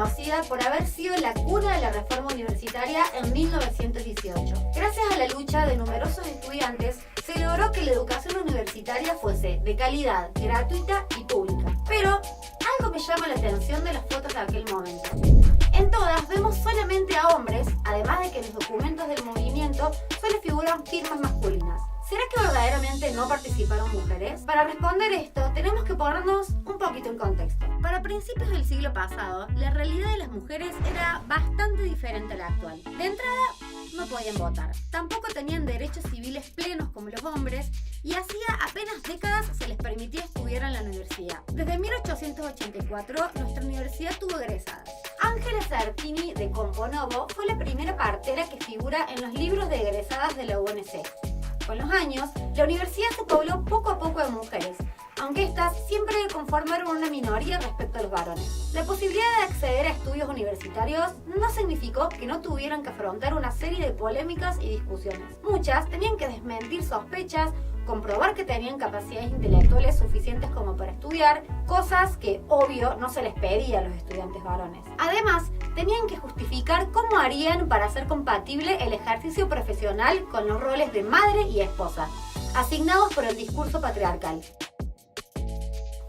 conocida por haber sido la cuna de la reforma universitaria en 1918. Gracias a la lucha de numerosos estudiantes, se logró que la educación universitaria fuese de calidad, gratuita y pública. Pero algo me llama la atención de las fotos de aquel momento. En todas vemos solamente a hombres, además de que en los documentos del movimiento solo figuran firmas masculinas. ¿Será que verdaderamente no participaron mujeres? Para responder esto, tenemos que ponernos un poquito en contexto. Para principios del siglo pasado, la realidad de las mujeres era bastante diferente a la actual. De entrada, no podían votar. Tampoco tenían derechos civiles plenos como los hombres y hacía apenas décadas se les permitía estudiar en la universidad. Desde 1884, nuestra universidad tuvo egresadas. Ángela Sartini de Componovo fue la primera partera que figura en los libros de egresadas de la UNC. Con los años, la universidad se pobló poco a poco de mujeres, aunque estas siempre conformaron una minoría respecto a los varones. La posibilidad de acceder a estudios universitarios no significó que no tuvieran que afrontar una serie de polémicas y discusiones. Muchas tenían que desmentir sospechas, comprobar que tenían capacidades intelectuales suficientes como para estudiar, cosas que, obvio, no se les pedía a los estudiantes varones. Además, tenían que justificar cómo harían para hacer compatible el ejercicio profesional con los roles de madre y esposa, asignados por el discurso patriarcal.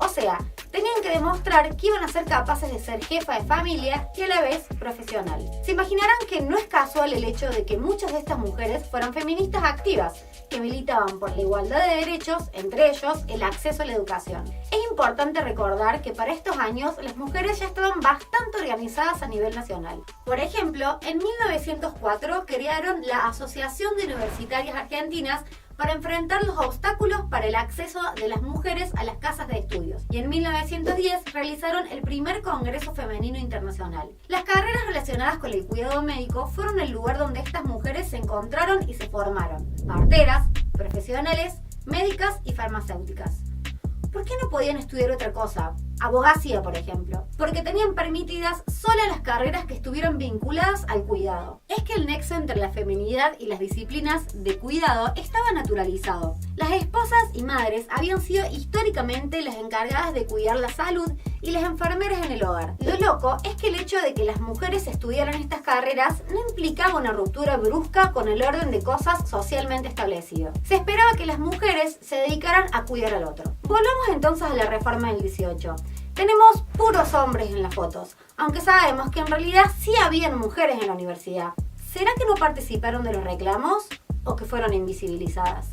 O sea, tenían que demostrar que iban a ser capaces de ser jefa de familia y a la vez profesional. Se imaginarán que no es casual el hecho de que muchas de estas mujeres fueran feministas activas, que militaban por la igualdad de derechos, entre ellos el acceso a la educación. Es importante recordar que para estos años las mujeres ya estaban bastante organizadas a nivel nacional. Por ejemplo, en 1904 crearon la Asociación de Universitarias Argentinas para enfrentar los obstáculos para el acceso de las mujeres a las casas de estudios. Y en 1910 realizaron el primer Congreso Femenino Internacional. Las carreras relacionadas con el cuidado médico fueron el lugar donde estas mujeres se encontraron y se formaron. Parteras, profesionales, médicas y farmacéuticas. ¿Por qué no podían estudiar otra cosa? Abogacía, por ejemplo. Porque tenían permitidas solo las carreras que estuvieran vinculadas al cuidado. Es que el nexo entre la feminidad y las disciplinas de cuidado estaba naturalizado. Las esposas y madres habían sido históricamente las encargadas de cuidar la salud y las enfermeras en el hogar. Lo loco es que el hecho de que las mujeres estudiaran estas carreras no implicaba una ruptura brusca con el orden de cosas socialmente establecido. Se esperaba que las mujeres se dedicaran a cuidar al otro. Volvamos entonces a la reforma del 18. Tenemos puros hombres en las fotos, aunque sabemos que en realidad sí habían mujeres en la universidad. ¿Será que no participaron de los reclamos o que fueron invisibilizadas?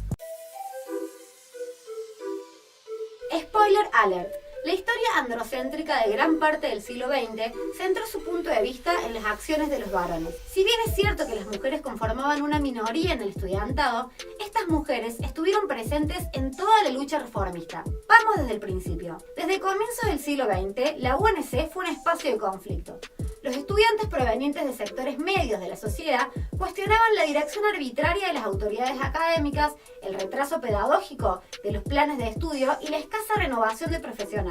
Spoiler alert. La historia androcéntrica de gran parte del siglo XX centró su punto de vista en las acciones de los varones. Si bien es cierto que las mujeres conformaban una minoría en el estudiantado, estas mujeres estuvieron presentes en toda la lucha reformista. Vamos desde el principio. Desde comienzos del siglo XX, la UNC fue un espacio de conflicto. Los estudiantes provenientes de sectores medios de la sociedad cuestionaban la dirección arbitraria de las autoridades académicas, el retraso pedagógico de los planes de estudio y la escasa renovación de profesionales.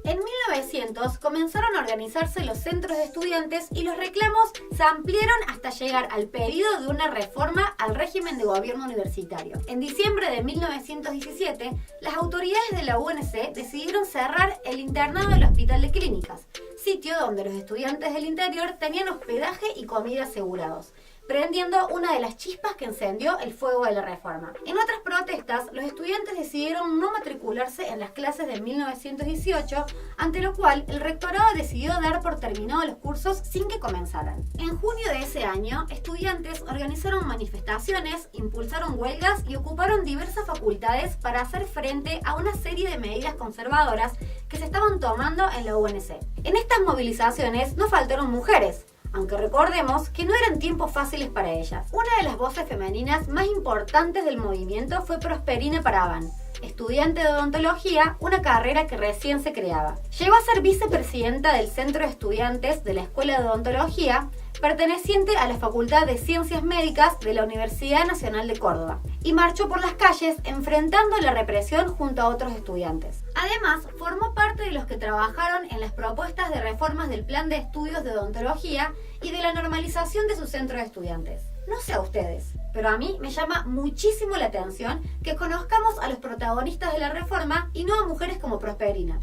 En 1900 comenzaron a organizarse los centros de estudiantes y los reclamos se ampliaron hasta llegar al pedido de una reforma al régimen de gobierno universitario. En diciembre de 1917, las autoridades de la UNC decidieron cerrar el internado del Hospital de Clínicas, sitio donde los estudiantes del interior tenían hospedaje y comida asegurados, prendiendo una de las chispas que encendió el fuego de la reforma. En otras protestas, los estudiantes decidieron no matricularse en las clases de 1918, ante lo cual el rectorado decidió dar por terminados los cursos sin que comenzaran. En junio de ese año, estudiantes organizaron manifestaciones, impulsaron huelgas y ocuparon diversas facultades para hacer frente a una serie de medidas conservadoras que se estaban tomando en la UNC. En estas movilizaciones no faltaron mujeres, aunque recordemos que no eran tiempos fáciles para ellas. Una de las voces femeninas más importantes del movimiento fue Prosperina Paraban, estudiante de odontología, una carrera que recién se creaba. Llegó a ser vicepresidenta del Centro de Estudiantes de la Escuela de Odontología, perteneciente a la Facultad de Ciencias Médicas de la Universidad Nacional de Córdoba, y marchó por las calles enfrentando la represión junto a otros estudiantes. Además, formó parte de los que trabajaron en las propuestas de reformas del Plan de Estudios de Odontología y de la normalización de su centro de estudiantes. No sé a ustedes, pero a mí me llama muchísimo la atención que conozcamos a los protagonistas de la reforma y no a mujeres como Prosperina.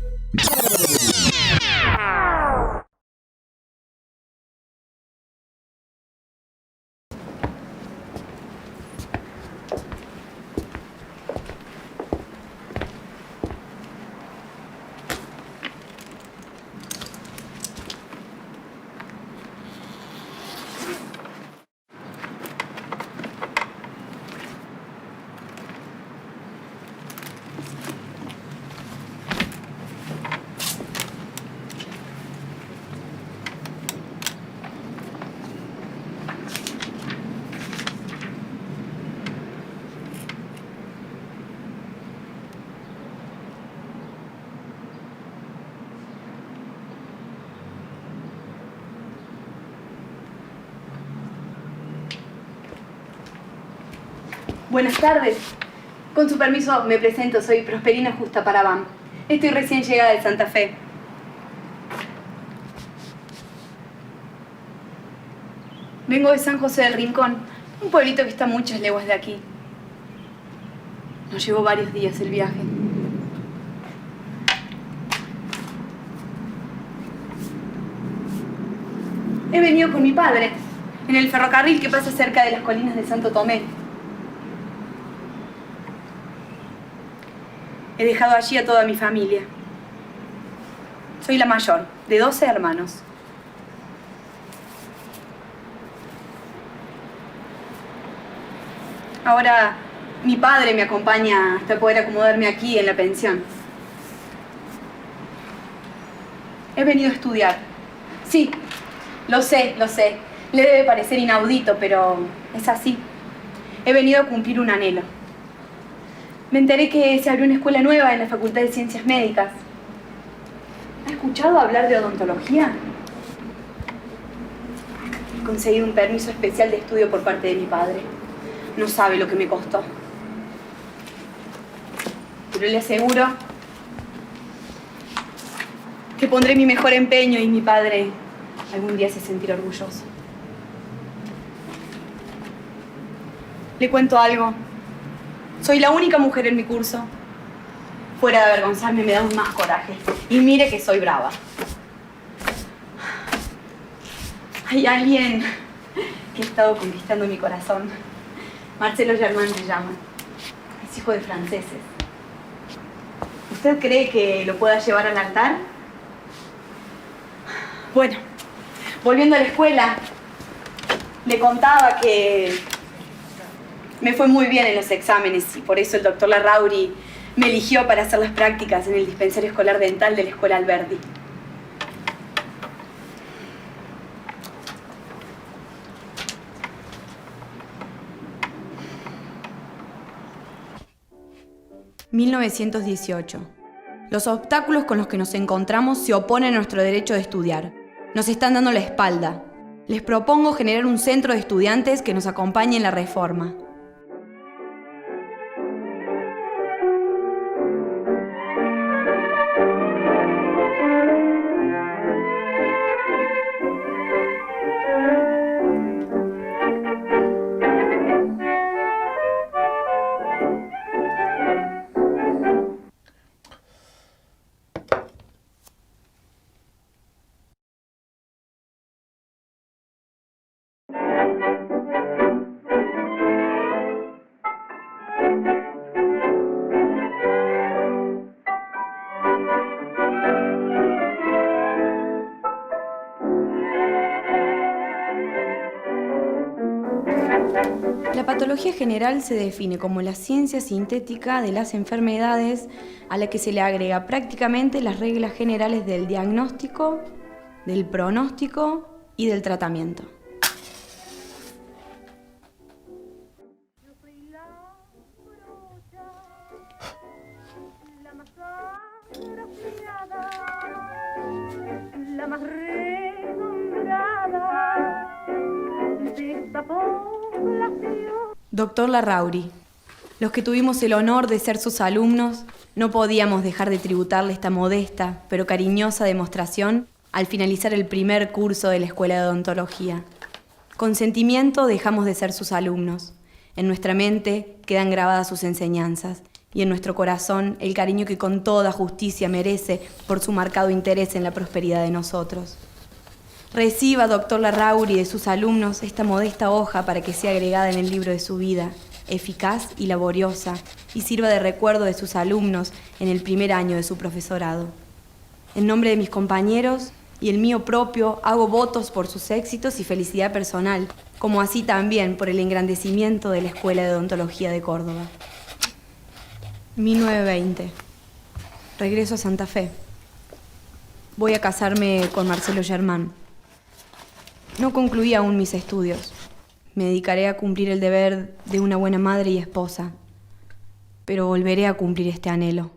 Buenas tardes. Con su permiso me presento, soy Prosperina Justa Parabán. Estoy recién llegada de Santa Fe. Vengo de San José del Rincón, un pueblito que está a muchas leguas de aquí. Nos llevó varios días el viaje. He venido con mi padre, en el ferrocarril que pasa cerca de las colinas de Santo Tomé. He dejado allí a toda mi familia. Soy la mayor, de 12 hermanos. Ahora mi padre me acompaña hasta poder acomodarme aquí en la pensión. He venido a estudiar. Sí, lo sé. Le debe parecer inaudito, pero es así. He venido a cumplir un anhelo. Me enteré que se abrió una escuela nueva en la Facultad de Ciencias Médicas. ¿Ha escuchado hablar de odontología? He conseguido un permiso especial de estudio por parte de mi padre. No sabe lo que me costó. Pero le aseguro que pondré mi mejor empeño y mi padre algún día se sentirá orgulloso. Le cuento algo. Soy la única mujer en mi curso. Fuera de avergonzarme me da aún más coraje. Y mire que soy brava. Hay alguien que ha estado conquistando mi corazón. Marcelo Germán se llama. Es hijo de franceses. ¿Usted cree que lo pueda llevar al altar? Bueno, volviendo a la escuela, le contaba que me fue muy bien en los exámenes y por eso el doctor Larrauri me eligió para hacer las prácticas en el dispensario escolar dental de la Escuela Alberdi. ...1918... Los obstáculos con los que nos encontramos se oponen a nuestro derecho de estudiar. Nos están dando la espalda. Les propongo generar un centro de estudiantes que nos acompañe en la reforma. La patología general se define como la ciencia sintética de las enfermedades a la que se le agrega prácticamente las reglas generales del diagnóstico, del pronóstico y del tratamiento. La más renombrada de esta población. Doctor Larrauri, los que tuvimos el honor de ser sus alumnos, no podíamos dejar de tributarle esta modesta pero cariñosa demostración al finalizar el primer curso de la Escuela de Odontología. Con sentimiento dejamos de ser sus alumnos. En nuestra mente quedan grabadas sus enseñanzas y en nuestro corazón el cariño que con toda justicia merece por su marcado interés en la prosperidad de nosotros. Reciba, doctor Larrauri, de sus alumnos esta modesta hoja para que sea agregada en el libro de su vida, eficaz y laboriosa, y sirva de recuerdo de sus alumnos en el primer año de su profesorado. En nombre de mis compañeros y el mío propio, hago votos por sus éxitos y felicidad personal, como así también por el engrandecimiento de la Escuela de Odontología de Córdoba. 1920. Regreso a Santa Fe. Voy a casarme con Marcelo Germán. No concluí aún mis estudios. Me dedicaré a cumplir el deber de una buena madre y esposa, pero volveré a cumplir este anhelo.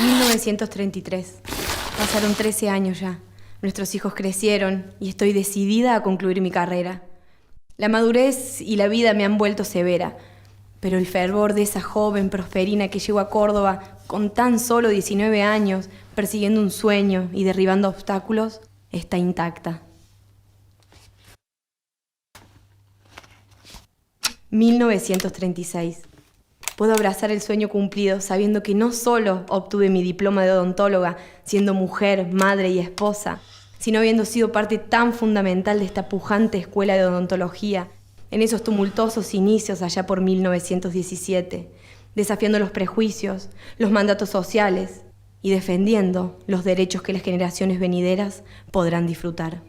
1933. Pasaron 13 años ya. Nuestros hijos crecieron y estoy decidida a concluir mi carrera. La madurez y la vida me han vuelto severa, pero el fervor de esa joven prosperina que llegó a Córdoba con tan solo 19 años, persiguiendo un sueño y derribando obstáculos, está intacta. 1936. Puedo abrazar el sueño cumplido sabiendo que no solo obtuve mi diploma de odontóloga siendo mujer, madre y esposa, sino habiendo sido parte tan fundamental de esta pujante escuela de odontología en esos tumultuosos inicios allá por 1917, desafiando los prejuicios, los mandatos sociales y defendiendo los derechos que las generaciones venideras podrán disfrutar.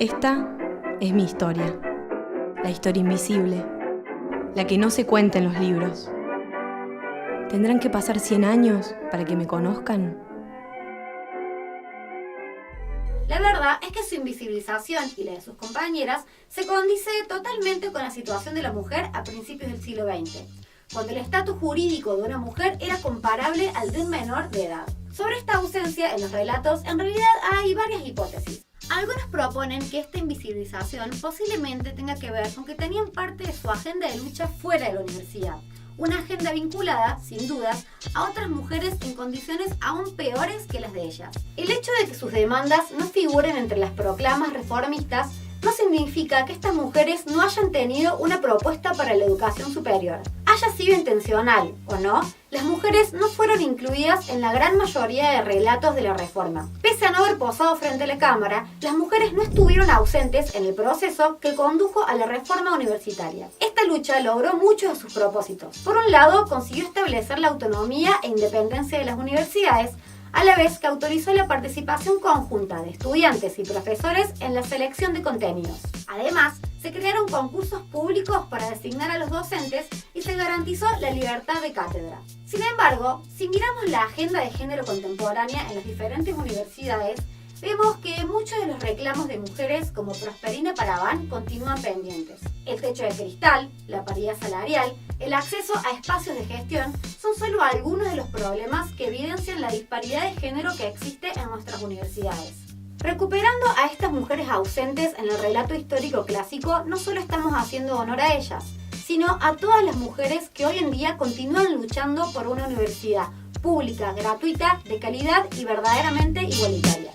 Esta es mi historia, la historia invisible, la que no se cuenta en los libros. ¿Tendrán que pasar 100 años para que me conozcan? La verdad es que su invisibilización y la de sus compañeras se condice totalmente con la situación de la mujer a principios del siglo XX, cuando el estatus jurídico de una mujer era comparable al de un menor de edad. Sobre esta ausencia en los relatos, en realidad hay varias hipótesis. Algunos proponen que esta invisibilización posiblemente tenga que ver con que tenían parte de su agenda de lucha fuera de la universidad, una agenda vinculada, sin dudas, a otras mujeres en condiciones aún peores que las de ellas. El hecho de que sus demandas no figuren entre las proclamas reformistas no significa que estas mujeres no hayan tenido una propuesta para la educación superior. Haya sido intencional o no, las mujeres no fueron incluidas en la gran mayoría de relatos de la Reforma. Pese a no haber posado frente a la Cámara, las mujeres no estuvieron ausentes en el proceso que condujo a la reforma universitaria. Esta lucha logró muchos de sus propósitos. Por un lado, consiguió establecer la autonomía e independencia de las universidades, a la vez que autorizó la participación conjunta de estudiantes y profesores en la selección de contenidos. Además, se crearon concursos públicos para designar a los docentes y se garantizó la libertad de cátedra. Sin embargo, si miramos la agenda de género contemporánea en las diferentes universidades, vemos que muchos de los reclamos de mujeres como Prosperina Paraván continúan pendientes. El techo de cristal, la paridad salarial, el acceso a espacios de gestión son solo algunos de los problemas que evidencian la disparidad de género que existe en nuestras universidades. Recuperando a estas mujeres ausentes en el relato histórico clásico, no solo estamos haciendo honor a ellas, sino a todas las mujeres que hoy en día continúan luchando por una universidad pública, gratuita, de calidad y verdaderamente igualitaria.